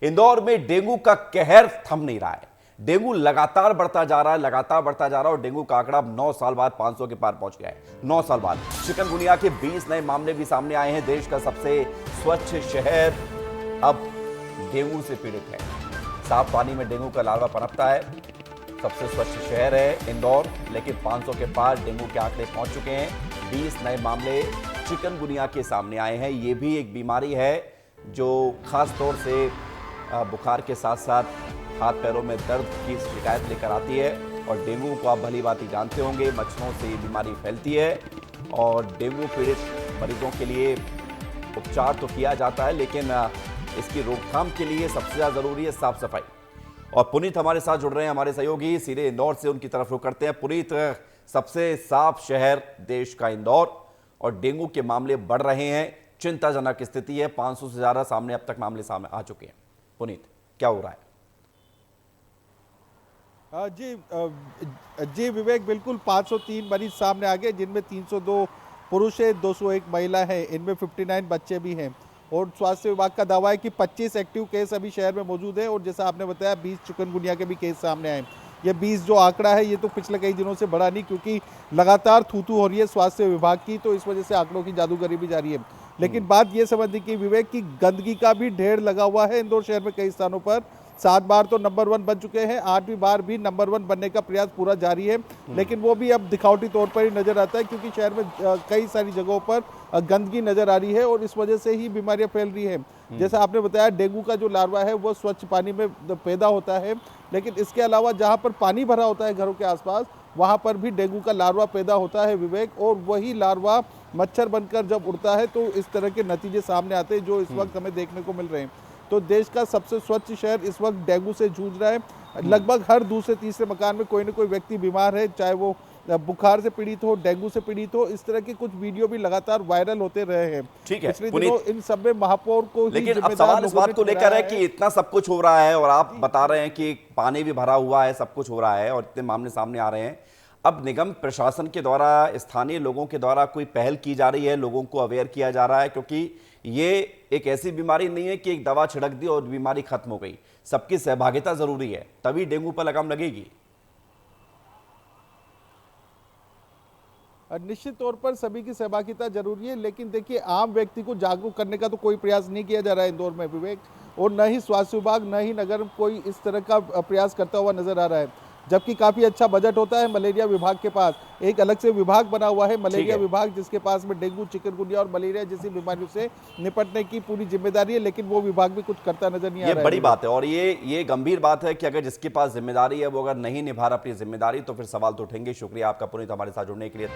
इंदौर में डेंगू का कहर थम नहीं रहा है। डेंगू लगातार बढ़ता जा रहा है, लगातार बढ़ता जा रहा है और डेंगू का आंकड़ा 9 साल बाद 500 के पार पहुंच गया है। 9 साल बाद चिकनगुनिया के 20 नए मामले भी सामने आए हैं। देश का सबसे स्वच्छ शहर अब डेंगू से पीड़ित है। साफ पानी में डेंगू का लार्वा पनपता है। सबसे स्वच्छ शहर है इंदौर, लेकिन 500 के पार डेंगू के आंकड़े पहुंच चुके हैं। 20 नए मामले चिकनगुनिया के सामने आए हैं। यह भी एक बीमारी है जो खास तौर से बुखार के साथ साथ हाथ पैरों में दर्द की शिकायत लेकर आती है। और डेंगू को आप भली भांति जानते होंगे, मच्छरों से ये बीमारी फैलती है और डेंगू पीड़ित मरीजों के लिए उपचार तो किया जाता है, लेकिन इसकी रोकथाम के लिए सबसे ज़्यादा ज़रूरी है साफ सफाई। और पुनीत हमारे साथ जुड़ रहे हैं, हमारे सहयोगी, सीधे इंदौर से उनकी तरफ रुख करते हैं। पुनीत, सबसे साफ शहर देश का इंदौर और डेंगू के मामले बढ़ रहे हैं, चिंताजनक स्थिति है। 500 से ज़्यादा सामने अब तक मामले सामने आ चुके हैं। पुनीत, क्या हो रहा है? जी विवेक, बिल्कुल 503 मरीज सामने आ गए, जिनमें 302 पुरुष है, 201 महिला है, इनमें 59 बच्चे भी हैं। और स्वास्थ्य विभाग का दावा है कि 25 एक्टिव केस अभी शहर में मौजूद है और जैसा आपने बताया 20 चिकनगुनिया के भी केस सामने आए। ये 20 जो आंकड़ा है ये तो पिछले कई दिनों से बढ़ा नहीं, क्योंकि लगातार थू-थू हो रही है स्वास्थ्य विभाग की, तो इस वजह से आंकड़ों की जादूगरी भी जारी है। लेकिन बात ये समझने की विवेक की गंदगी का भी ढेर लगा हुआ है इंदौर शहर में कई स्थानों पर। 7 बार तो नंबर 1 बन चुके हैं, 8वीं बार भी नंबर 1 बनने का प्रयास पूरा जारी है, लेकिन वो भी अब दिखावटी तौर पर ही नजर आता है, क्योंकि शहर में कई सारी जगहों पर गंदगी नजर आ रही है और इस वजह से ही बीमारियां फैल रही है। जैसा आपने बताया, डेंगू का जो लार्वा है वो स्वच्छ पानी में पैदा होता है, लेकिन इसके अलावा जहाँ पर पानी भरा होता है घरों के आसपास, वहाँ पर भी डेंगू का लार्वा पैदा होता है विवेक। और वही लार्वा मच्छर बनकर जब उड़ता है तो इस तरह के नतीजे सामने आते हैं जो इस वक्त हमें देखने को मिल रहे हैं। तो देश का सबसे स्वच्छ शहर इस वक्त डेंगू से जूझ रहा है। लगभग हर दूसरे तीसरे मकान में कोई ना कोई व्यक्ति बीमार है, चाहे वो बुखार से पीड़ित हो, डेंगू से पीड़ित हो। इस तरह के कुछ वीडियो भी लगातार वायरल होते रहे हैं। ठीक है, पिछले दिनों इन सब में महापौर को, लेकिन अब सवाल इस बात को लेकर है कि इतना सब कुछ हो रहा है और आप बता रहे हैं कि पानी भी भरा हुआ है, सब कुछ हो रहा है और इतने मामले सामने आ रहे हैं। अब निगम प्रशासन के द्वारा, स्थानीय लोगों के द्वारा कोई पहल की जा रही है, लोगों को अवेयर किया जा रहा है? क्योंकि ये एक ऐसी बीमारी नहीं है कि एक दवा छिड़क दी और बीमारी खत्म हो गई। सबकी सहभागिता जरूरी है, तभी डेंगू पर लगाम लगेगी। निश्चित तौर पर सभी की सहभागिता जरूरी है, लेकिन देखिए, आम व्यक्ति को जागरूक करने का तो कोई प्रयास नहीं किया जा रहा है इंदौर में विवेक, और न ही स्वास्थ्य विभाग न ही नगर कोई इस तरह का प्रयास करता हुआ नजर आ रहा है। जबकि काफी अच्छा बजट होता है मलेरिया विभाग के पास, एक अलग से विभाग बना हुआ है मलेरिया विभाग, जिसके पास में डेंगू, चिकनगुनिया और मलेरिया जैसी बीमारियों से निपटने की पूरी जिम्मेदारी है, लेकिन वो विभाग भी कुछ करता नजर नहीं आ रहा है। ये बड़ी बात है और ये गंभीर बात है कि अगर जिसके पास जिम्मेदारी है वो अगर नहीं निभा रहा अपनी जिम्मेदारी, तो फिर सवाल तो उठेंगे। शुक्रिया आपका पुनीत हमारे साथ जुड़ने के लिए।